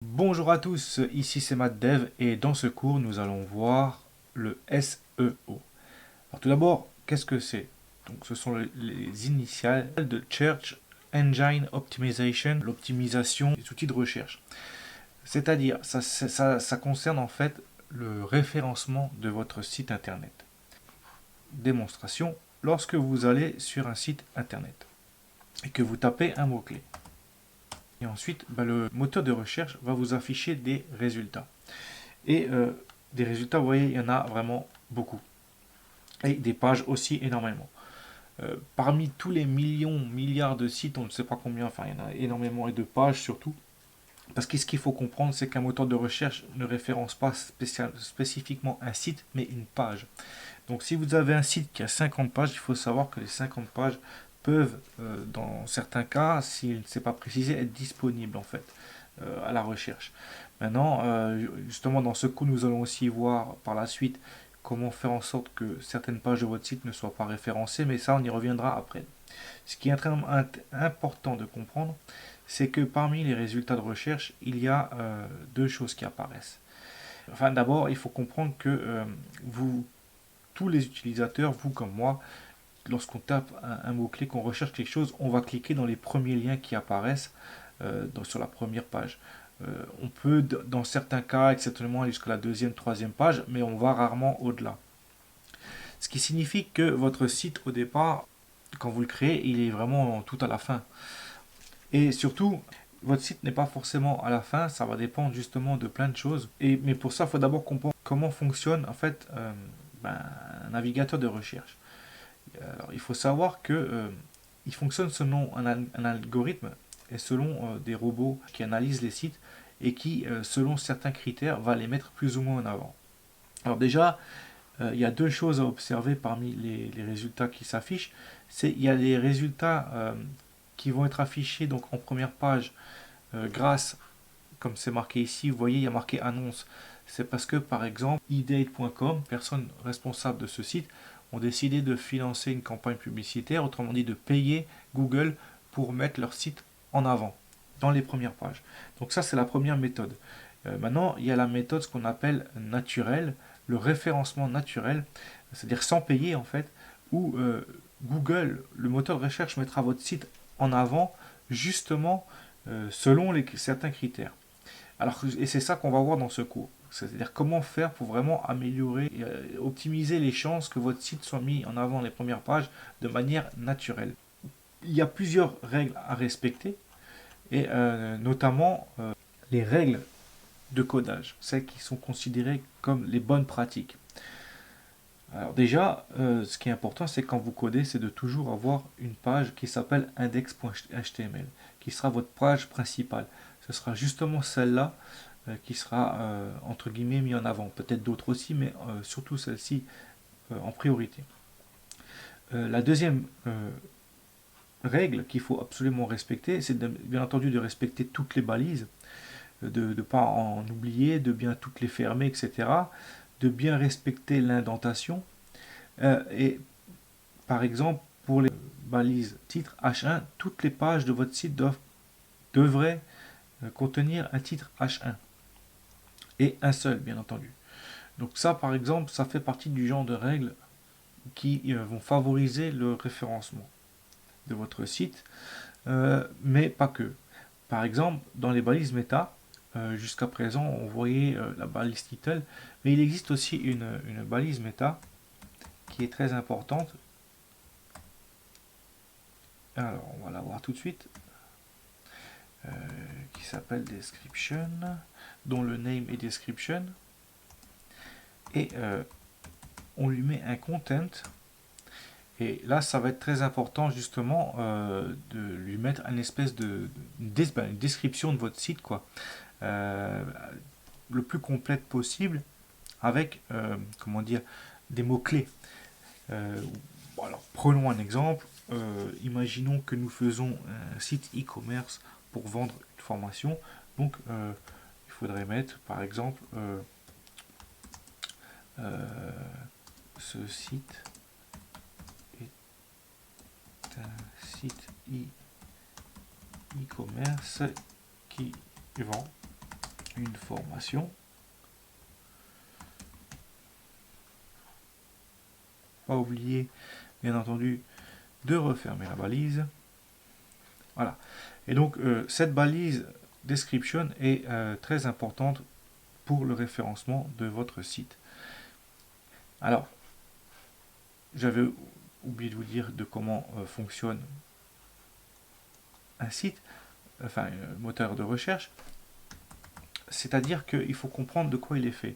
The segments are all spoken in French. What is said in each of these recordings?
Bonjour à tous, ici c'est MathDev et dans ce cours nous allons voir le SEO. Alors tout d'abord, qu'est-ce que c'est? Donc ce sont les initiales de Search Engine Optimization, l'optimisation des outils de recherche. C'est-à-dire, ça concerne en fait le référencement de votre site internet. Démonstration, lorsque vous allez sur un site internet et que vous tapez un mot-clé. Et ensuite, le moteur de recherche va vous afficher des résultats. Et des résultats, vous voyez, il y en a vraiment beaucoup. Et des pages aussi énormément. Parmi tous les millions, milliards de sites, on ne sait pas combien, enfin il y en a énormément et de pages surtout. Parce que ce qu'il faut comprendre, c'est qu'un moteur de recherche ne référence pas spécifiquement un site, mais une page. Donc si vous avez un site qui a 50 pages, il faut savoir que les 50 pages peuvent, dans certains cas, s'il ne s'est pas précisé, être disponibles en fait à la recherche. Maintenant, justement, dans ce cours, nous allons aussi voir par la suite comment faire en sorte que certaines pages de votre site ne soient pas référencées, mais ça, on y reviendra après. Ce qui est très important de comprendre, c'est que parmi les résultats de recherche, il y a deux choses qui apparaissent. Enfin, d'abord, il faut comprendre que tous les utilisateurs, vous comme moi, lorsqu'on tape un mot-clé, qu'on recherche quelque chose, on va cliquer dans les premiers liens qui apparaissent sur la première page. On peut, dans certains cas, exceptionnellement aller jusqu'à la deuxième, troisième page, mais on va rarement au-delà. Ce qui signifie que votre site, au départ, quand vous le créez, il est vraiment tout à la fin. Et surtout, votre site n'est pas forcément à la fin, ça va dépendre justement de plein de choses. Mais pour ça, il faut d'abord comprendre comment fonctionne en fait un navigateur de recherche. Alors, il faut savoir que il fonctionne selon un algorithme et selon des robots qui analysent les sites et qui, selon certains critères, va les mettre plus ou moins en avant. Alors déjà, il y a deux choses à observer parmi les résultats qui s'affichent. Il y a les résultats qui vont être affichés donc en première page grâce, comme c'est marqué ici, vous voyez, il y a marqué annonce. C'est parce que, par exemple, edate.com, personne responsable de ce site, ont décidé de financer une campagne publicitaire, autrement dit de payer Google pour mettre leur site en avant, dans les premières pages. Donc ça, c'est la première méthode. Maintenant, il y a la méthode, ce qu'on appelle naturelle, le référencement naturel, c'est-à-dire sans payer en fait, où Google, le moteur de recherche, mettra votre site en avant justement selon certains critères. Alors, et c'est ça qu'on va voir dans ce cours. C'est-à-dire comment faire pour vraiment améliorer et optimiser les chances que votre site soit mis en avant les premières pages de manière naturelle. Il y a plusieurs règles à respecter et notamment les règles de codage, celles qui sont considérées comme les bonnes pratiques. Alors déjà, ce qui est important, c'est quand vous codez, c'est de toujours avoir une page qui s'appelle index.html, qui sera votre page principale. Ce sera justement celle-là qui sera entre guillemets mis en avant. Peut-être d'autres aussi, mais surtout celle-ci en priorité. La deuxième règle qu'il faut absolument respecter, c'est bien entendu de respecter toutes les balises, de ne pas en oublier, de bien toutes les fermer, etc. De bien respecter l'indentation. Et par exemple, pour les balises titre H1, toutes les pages de votre site devraient contenir un titre H1. Et un seul, bien entendu. Donc ça, par exemple, ça fait partie du genre de règles qui vont favoriser le référencement de votre site, mais pas que. Par exemple, dans les balises méta, jusqu'à présent, on voyait la balise title, mais il existe aussi une balise méta qui est très importante. Alors, on va la voir tout de suite. Qui s'appelle description, dont le name est description. Et on lui met un content. Et là, ça va être très important justement de lui mettre une espèce une description de votre site, quoi, le plus complète possible, avec comment dire, des mots clés. Bon, alors, prenons un exemple. Imaginons que nous faisons un site e-commerce pour vendre une formation. Donc, il faudrait mettre, par exemple, ce site est un site e-commerce qui vend une formation. Pas oublier, bien entendu, de refermer la balise. Voilà. Et donc, cette balise description est très importante pour le référencement de votre site. Alors, j'avais oublié de vous dire de comment fonctionne un site, enfin un moteur de recherche. C'est-à-dire qu'il faut comprendre de quoi il est fait.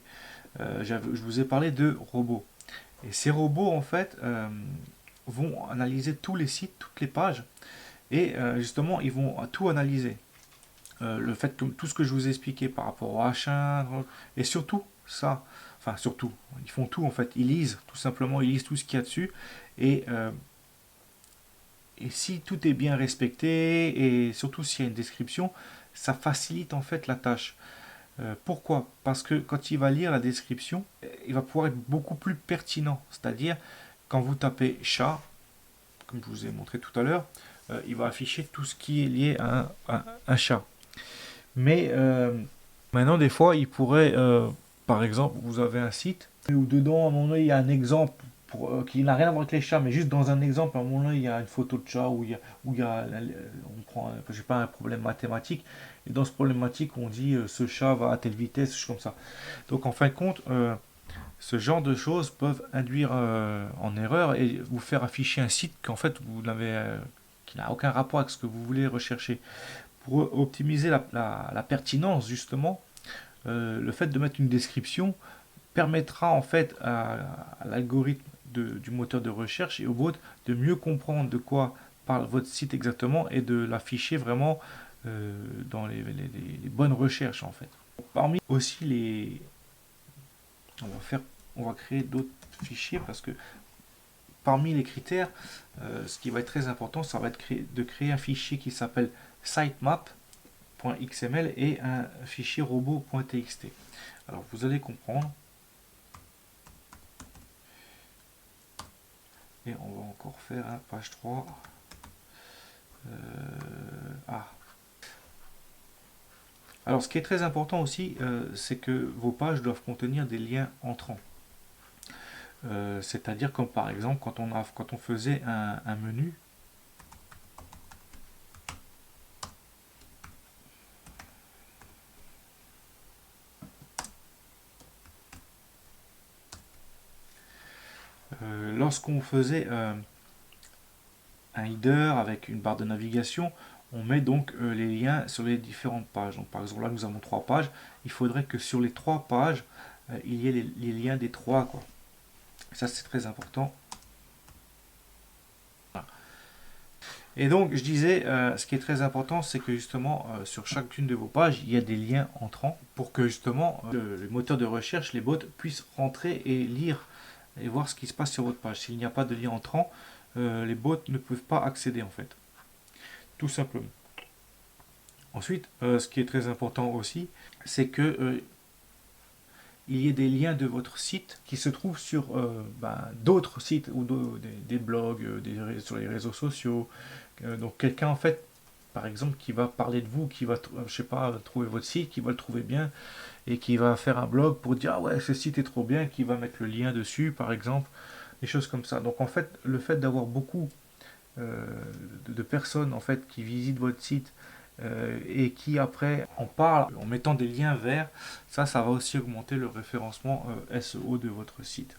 Je vous ai parlé de robots. Et ces robots, en fait, vont analyser tous les sites, toutes les pages, et justement, ils vont tout analyser. Le fait que tout ce que je vous ai expliqué par rapport au H1, et surtout ça, enfin surtout, ils font tout en fait, ils lisent, tout simplement, ils lisent tout ce qu'il y a dessus, et, euh, et si tout est bien respecté, et surtout s'il y a une description, ça facilite en fait la tâche. Pourquoi? Parce que quand il va lire la description, il va pouvoir être beaucoup plus pertinent. C'est-à-dire, quand vous tapez chat, comme je vous ai montré tout à l'heure, il va afficher tout ce qui est lié à un chat. Mais maintenant, des fois, il pourrait, par exemple, vous avez un site où dedans, à un moment donné, il y a un exemple qui n'a rien à voir avec les chats, mais juste dans un exemple, à un moment donné, il y a une photo de chat on prend, je sais pas, un problème mathématique, et dans ce problématique, on dit ce chat va à telle vitesse, des choses comme ça. Donc, en fin de compte, ce genre de choses peuvent induire en erreur et vous faire afficher un site qu'en fait, qui n'a aucun rapport avec ce que vous voulez rechercher. Pour optimiser la pertinence, justement, le fait de mettre une description permettra en fait à l'algorithme du moteur de recherche et au bot de mieux comprendre de quoi parle votre site exactement et de l'afficher vraiment dans les bonnes recherches en fait. Parmi aussi on va créer d'autres fichiers parce que parmi les critères, ce qui va être très important, ça va être de créer un fichier qui s'appelle sitemap.xml et un fichier robot.txt. Alors vous allez comprendre. Et on va encore faire un page 3. Alors ce qui est très important aussi, c'est que vos pages doivent contenir des liens entrants. C'est-à-dire comme par exemple quand on faisait un menu, lorsqu'on faisait un header avec une barre de navigation, on met donc les liens sur les différentes pages. Donc par exemple là nous avons 3 pages, il faudrait que sur les 3 pages, il y ait les liens des 3 quoi. Ça c'est très important. Voilà. Et donc je disais, ce qui est très important, c'est que justement sur chacune de vos pages, il y a des liens entrants pour que justement le moteur de recherche, les bots, puissent rentrer et lire et voir ce qui se passe sur votre page. S'il n'y a pas de lien entrant, les bots ne peuvent pas accéder en fait. Tout simplement. Ensuite, ce qui est très important aussi, c'est que il y ait des liens de votre site qui se trouvent sur d'autres sites ou des blogs, sur les réseaux sociaux. Donc quelqu'un en fait, par exemple, qui va parler de vous, qui va, je sais pas, trouver votre site, qui va le trouver bien et qui va faire un blog pour dire ah ouais ce site est trop bien, qui va mettre le lien dessus, par exemple, des choses comme ça. Donc en fait, le fait d'avoir beaucoup de personnes en fait qui visitent votre site et qui après en parlent en mettant des liens vers, ça va aussi augmenter le référencement SEO de votre site.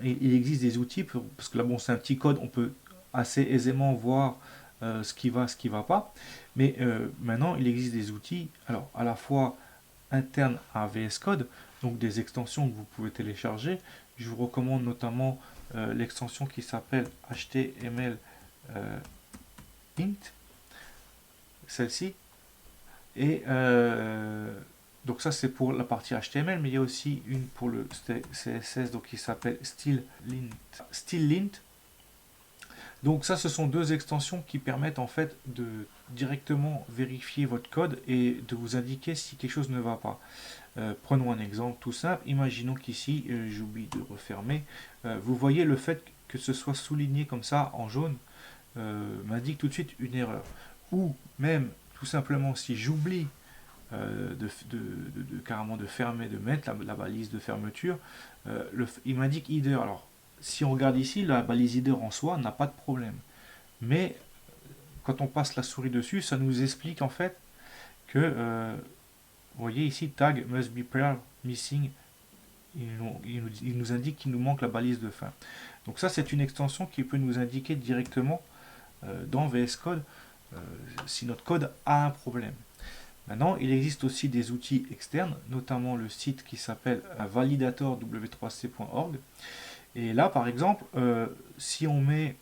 Et il existe des outils, parce que là bon c'est un petit code, on peut assez aisément voir ce qui va, ce qui va pas, mais maintenant il existe des outils, alors à la fois internes à VS Code, donc des extensions que vous pouvez télécharger. Je vous recommande notamment l'extension qui s'appelle HTML int, celle-ci. Et donc ça c'est pour la partie HTML, mais il y a aussi une pour le CSS donc qui s'appelle StyleLint. Donc ça ce sont deux extensions qui permettent en fait de directement vérifier votre code et de vous indiquer si quelque chose ne va pas. Prenons un exemple tout simple. Imaginons qu'ici, j'oublie de refermer, vous voyez le fait que ce soit souligné comme ça en jaune m'indique tout de suite une erreur. Ou même tout simplement si j'oublie carrément de fermer, de mettre la balise de fermeture. Il m'indique header. Alors, si on regarde ici, la balise header en soi n'a pas de problème. Mais quand on passe la souris dessus, ça nous explique en fait que, vous voyez ici, tag must be pair missing. Il nous indique qu'il nous manque la balise de fin. Donc ça, c'est une extension qui peut nous indiquer directement dans VS Code si notre code a un problème. Maintenant, il existe aussi des outils externes, notamment le site qui s'appelle validatorw3c.org. Et là, par exemple, si on met...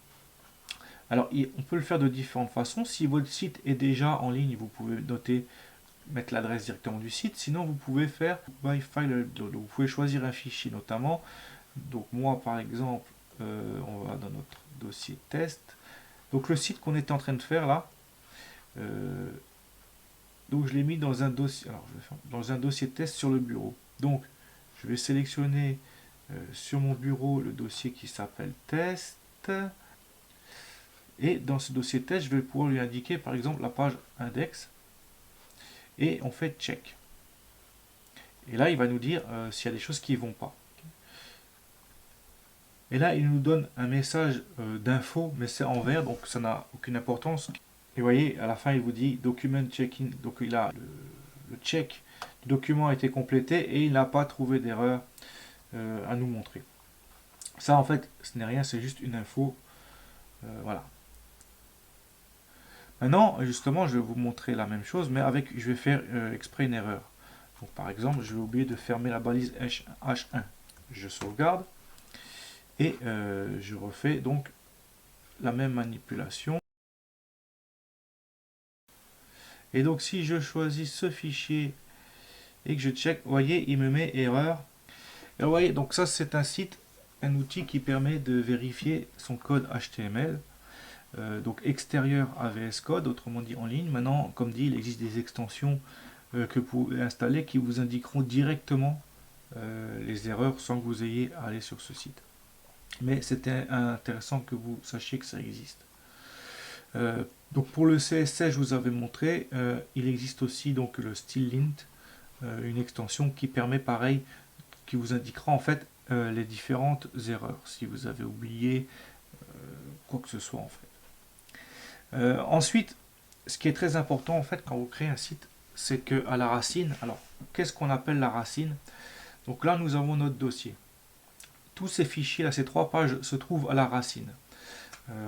Alors, on peut le faire de différentes façons. Si votre site est déjà en ligne, vous pouvez mettre l'adresse directement du site. Sinon, vous pouvez faire by file upload. Vous pouvez choisir un fichier notamment. Donc, moi, par exemple, on va dans notre dossier test. Donc, le site qu'on était en train de faire là, donc je l'ai mis dans un dossier, alors je vais faire, dans un dossier test sur le bureau. Donc je vais sélectionner sur mon bureau le dossier qui s'appelle test. Et dans ce dossier test, je vais pouvoir lui indiquer par exemple la page index. Et on fait check. Et là, il va nous dire s'il y a des choses qui ne vont pas. Et là, il nous donne un message d'info, mais c'est en vert, donc ça n'a aucune importance. Et vous voyez, à la fin, il vous dit document check-in. Donc il a le check du document a été complété et il n'a pas trouvé d'erreur à nous montrer. Ça, en fait, ce n'est rien, c'est juste une info. Voilà. Maintenant, justement, je vais vous montrer la même chose, mais je vais faire exprès une erreur. Donc, par exemple, je vais oublier de fermer la balise H1. Je sauvegarde et je refais donc la même manipulation. Et donc si je choisis ce fichier et que je check, vous voyez, il me met erreur. Et vous voyez, donc ça c'est un site, un outil qui permet de vérifier son code HTML, donc extérieur à VS Code, autrement dit en ligne. Maintenant, comme dit, il existe des extensions que vous pouvez installer qui vous indiqueront directement les erreurs sans que vous ayez à aller sur ce site. Mais c'était intéressant que vous sachiez que ça existe. Donc pour le CSS, je vous avais montré, il existe aussi donc le StyleLint, une extension qui permet pareil, qui vous indiquera en fait les différentes erreurs, si vous avez oublié quoi que ce soit en fait. Ensuite, ce qui est très important en fait quand vous créez un site, c'est que à la racine, alors qu'est-ce qu'on appelle la racine? Donc là nous avons notre dossier. Tous ces fichiers, là, ces 3 pages se trouvent à la racine.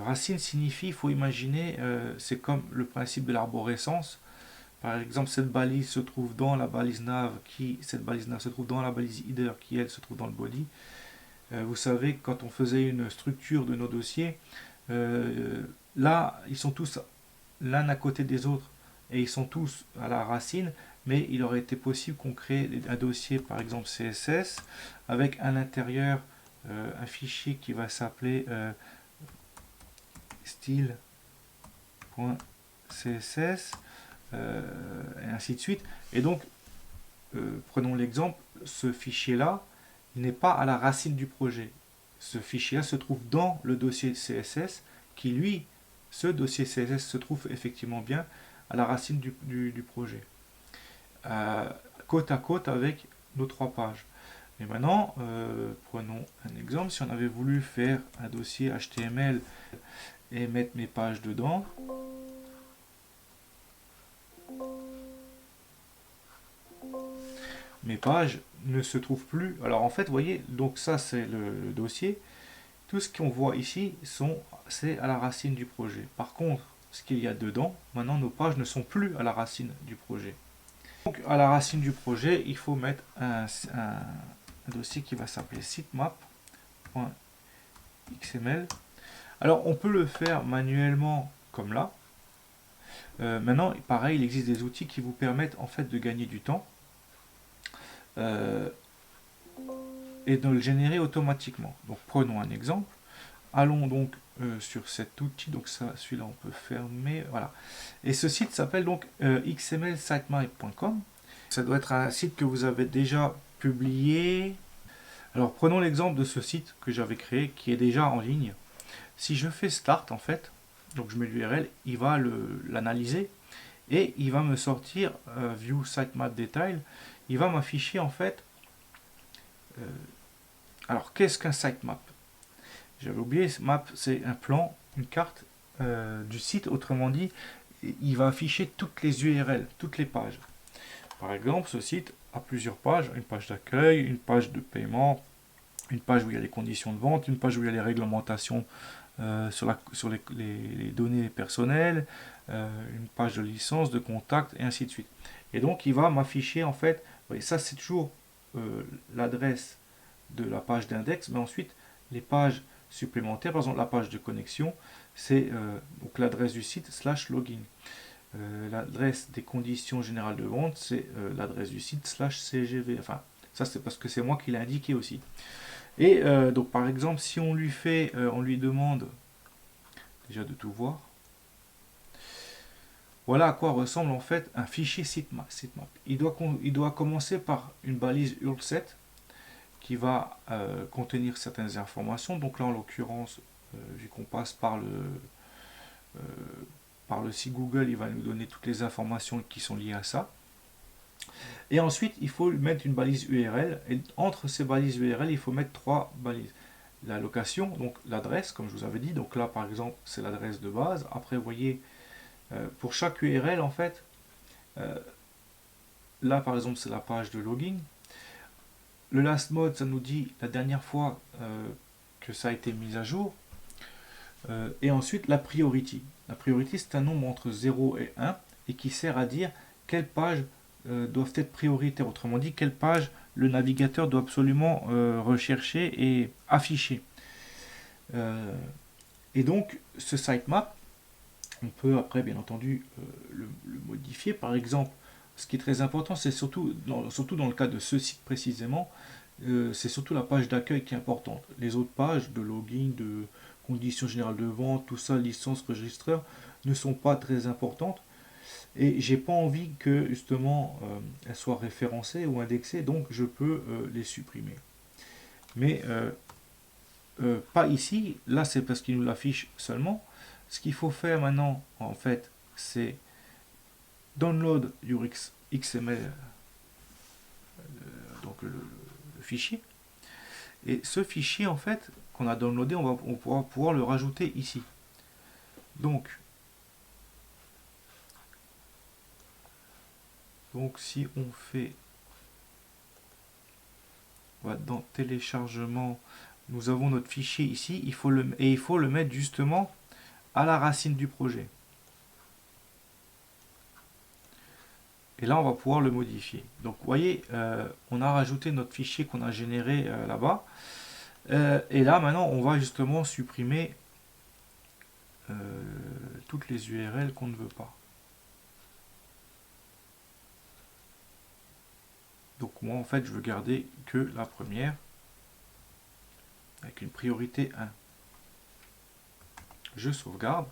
Racine signifie, il faut imaginer, c'est comme le principe de l'arborescence. Par exemple, cette balise se trouve dans la balise nav, cette balise nav se trouve dans la balise header, qui elle se trouve dans le body. Vous savez, quand on faisait une structure de nos dossiers, là, ils sont tous l'un à côté des autres, et ils sont tous à la racine, mais il aurait été possible qu'on crée un dossier, par exemple CSS, avec à l'intérieur un fichier qui va s'appeler style.css et ainsi de suite. Et donc, prenons l'exemple, ce fichier-là n'est pas à la racine du projet. Ce fichier-là se trouve dans le dossier CSS qui, lui, ce dossier CSS se trouve effectivement bien à la racine du projet. Côte à côte avec nos 3 pages. Et maintenant, prenons un exemple. Si on avait voulu faire un dossier HTML et mettre mes pages dedans, mes pages ne se trouvent plus. Alors en fait, vous voyez, donc ça c'est le dossier. Tout ce qu'on voit ici, c'est à la racine du projet. Par contre, ce qu'il y a dedans, maintenant nos pages ne sont plus à la racine du projet. Donc à la racine du projet, il faut mettre un dossier qui va s'appeler sitemap.xml. Alors on peut le faire manuellement comme là. Maintenant, pareil, il existe des outils qui vous permettent en fait de gagner du temps et de le générer automatiquement. Donc prenons un exemple. Allons donc sur cet outil. Donc celui-là on peut fermer. Voilà. Et ce site s'appelle donc xmlsitemap.com. Ça doit être un site que vous avez déjà publié. Alors prenons l'exemple de ce site que j'avais créé qui est déjà en ligne. Si je fais start en fait, donc je mets l'URL, il va l'analyser et il va me sortir View Sitemap Detail. Il va m'afficher en fait. Alors, qu'est-ce qu'un sitemap? J'avais oublié, map, c'est un plan, une carte du site. Autrement dit, il va afficher toutes les URL, toutes les pages. Par exemple, ce site a plusieurs pages, une page d'accueil, une page de paiement, une page où il y a les conditions de vente, une page où il y a les réglementations sur les données personnelles, une page de licence, de contact, et ainsi de suite. Et donc, il va m'afficher, en fait, oui, ça c'est toujours l'adresse de la page d'index, mais ensuite, les pages supplémentaires, par exemple, la page de connexion, c'est donc l'adresse du site / login. L'adresse des conditions générales de vente, c'est l'adresse du site / CGV. Enfin, ça c'est parce que c'est moi qui l'ai indiqué aussi. Et donc par exemple, si on lui fait, on lui demande déjà de tout voir. Voilà à quoi ressemble en fait un fichier sitemap. Il doit commencer par une balise URL7 qui va contenir certaines informations. Donc là en l'occurrence, vu qu'on passe par le site Google, il va nous donner toutes les informations qui sont liées à ça. Et ensuite, il faut mettre une balise URL. Et entre ces balises URL, il faut mettre 3 balises. La location, donc l'adresse, comme je vous avais dit. Donc là, par exemple, c'est l'adresse de base. Après, vous voyez, pour chaque URL, en fait, là, par exemple, c'est la page de login. Le last mode, ça nous dit la dernière fois que ça a été mis à jour. Et ensuite, la priority. La priority, c'est un nombre entre 0 et 1 et qui sert à dire quelles pages doivent être prioritaires. Autrement dit, quelle page le navigateur doit absolument rechercher et afficher. Et donc, ce sitemap, on peut après, bien entendu, le modifier. Par exemple, ce qui est très important, c'est surtout dans le cas de ce site précisément, c'est surtout la page d'accueil qui est importante. Les autres pages de login, de conditions générales de vente, tout ça, licence, registreur, ne sont pas très importantes. Et j'ai pas envie que justement elles soient référencées ou indexées, donc je peux les supprimer. Mais pas ici, là c'est parce qu'il nous l'affiche seulement. Ce qu'il faut faire maintenant, en fait, c'est download your XML, donc le fichier. Et ce fichier, en fait, qu'on a downloadé, on va pouvoir le rajouter ici. Donc si on fait dans téléchargement, nous avons notre fichier ici, il faut le mettre justement à la racine du projet. Et là, on va pouvoir le modifier. Donc, vous voyez, on a rajouté notre fichier qu'on a généré là-bas. Et là, maintenant, on va justement supprimer toutes les URL qu'on ne veut pas. Donc, moi, en fait, je veux garder que la première, avec une priorité 1. Je sauvegarde.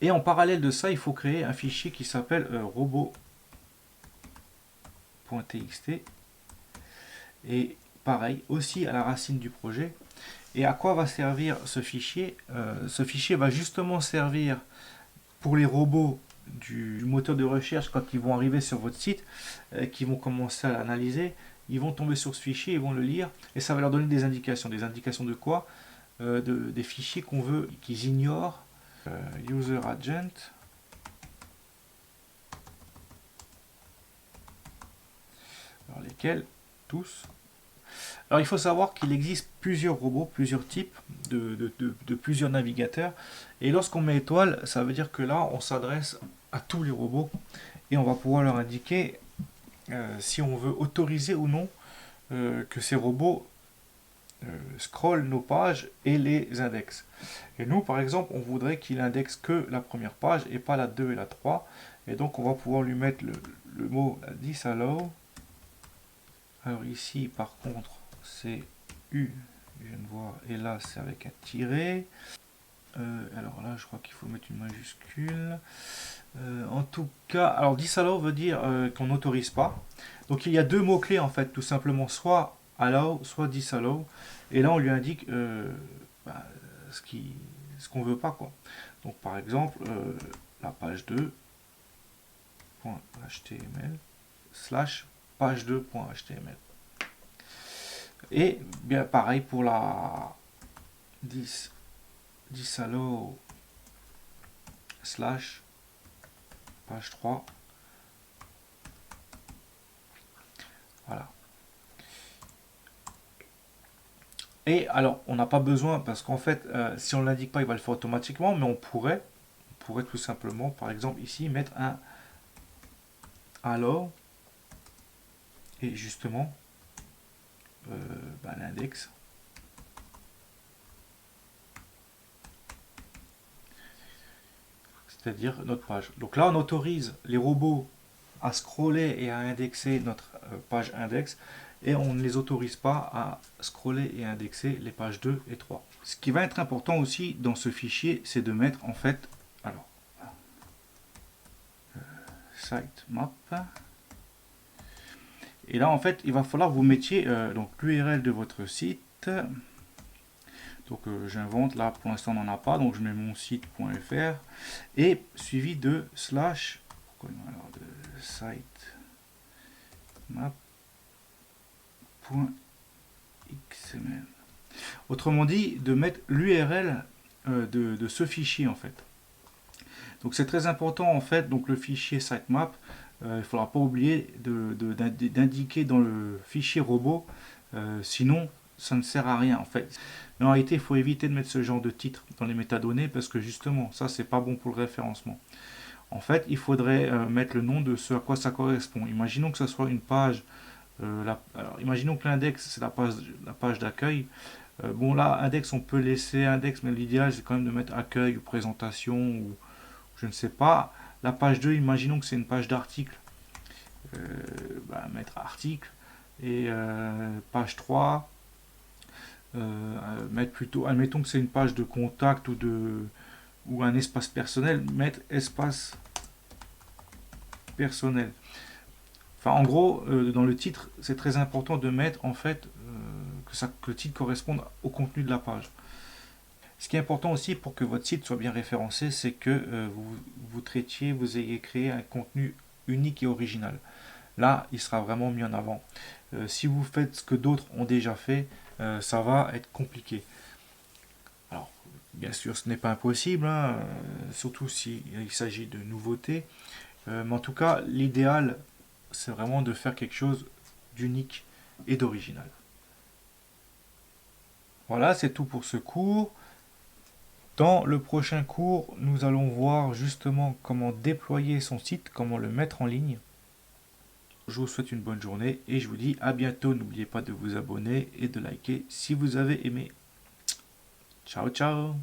Et en parallèle de ça, il faut créer un fichier qui s'appelle robot.txt. Et pareil, aussi à la racine du projet. Et à quoi va servir ce fichier? Ce fichier va justement servir pour les robots du moteur de recherche quand ils vont arriver sur votre site, qui vont commencer à l'analyser. Ils vont tomber sur ce fichier, ils vont le lire, et ça va leur donner des indications. Des indications de quoi? Des fichiers qu'on veut qu'ils ignorent. User agent. Alors lesquels? Tous. Alors il faut savoir qu'il existe plusieurs robots, plusieurs types de plusieurs navigateurs. Et lorsqu'on met étoile, ça veut dire que là, on s'adresse à tous les robots. Et on va pouvoir leur indiquer si on veut autoriser ou non que ces robots scrollent nos pages et les indexent. Et nous, par exemple, on voudrait qu'il indexe que la première page et pas la 2 et la 3. Et donc, on va pouvoir lui mettre le mot disallow. Alors ici, par contre, c'est U, je viens de voir, et là, c'est avec un tiret. Alors là, je crois qu'il faut mettre une majuscule. En tout cas, alors disallow veut dire qu'on n'autorise pas. Donc il y a deux mots-clés en fait, tout simplement, soit allow, soit disallow. Et là, on lui indique ce qu'on veut pas, quoi. Donc par exemple, la page 2, page2.html / page2.html. Et bien pareil pour la 10 allo / page3. Voilà. Et alors, on n'a pas besoin, parce qu'en fait, si on ne l'indique pas, il va le faire automatiquement, mais on pourrait tout simplement, par exemple, ici, mettre un alors, et justement, l'index. C'est-à-dire notre page. Donc là, on autorise les robots à scroller et à indexer notre page index, et on ne les autorise pas à scroller et indexer les pages 2 et 3. Ce qui va être important aussi dans ce fichier, c'est de mettre en fait, alors, sitemap. Et là, en fait, il va falloir que vous mettiez donc l'URL de votre site. Donc j'invente, là pour l'instant on n'en a pas, donc je mets mon site.fr et suivi de slash, alors de sitemap.xml. Autrement dit, de mettre l'URL de ce fichier en fait. Donc c'est très important en fait, donc le fichier sitemap, il ne faudra pas oublier d'indiquer dans le fichier robot, sinon ça ne sert à rien en fait. Mais en réalité, il faut éviter de mettre ce genre de titre dans les métadonnées parce que justement, ça c'est pas bon pour le référencement. En fait, il faudrait mettre le nom de ce à quoi ça correspond. Imaginons que ce soit une page, alors imaginons que l'index c'est la page d'accueil. Bon là, index on peut laisser index, mais l'idéal c'est quand même de mettre accueil ou présentation ou je ne sais pas. La page 2, imaginons que c'est une page d'article. Mettre article. Et page 3, mettre plutôt, admettons que c'est une page de contact ou un espace personnel, mettre espace personnel. Enfin, en gros, dans le titre, c'est très important de mettre en fait que le titre corresponde au contenu de la page. Ce qui est important aussi pour que votre site soit bien référencé, c'est que vous ayez créé un contenu unique et original. Là, il sera vraiment mis en avant. Si vous faites ce que d'autres ont déjà fait, ça va être compliqué. Alors, bien sûr, ce n'est pas impossible, hein, surtout s'il s'agit de nouveautés. Mais en tout cas, l'idéal, c'est vraiment de faire quelque chose d'unique et d'original. Voilà, c'est tout pour ce cours. Dans le prochain cours, nous allons voir justement comment déployer son site, comment le mettre en ligne. Je vous souhaite une bonne journée et je vous dis à bientôt. N'oubliez pas de vous abonner et de liker si vous avez aimé. Ciao, ciao!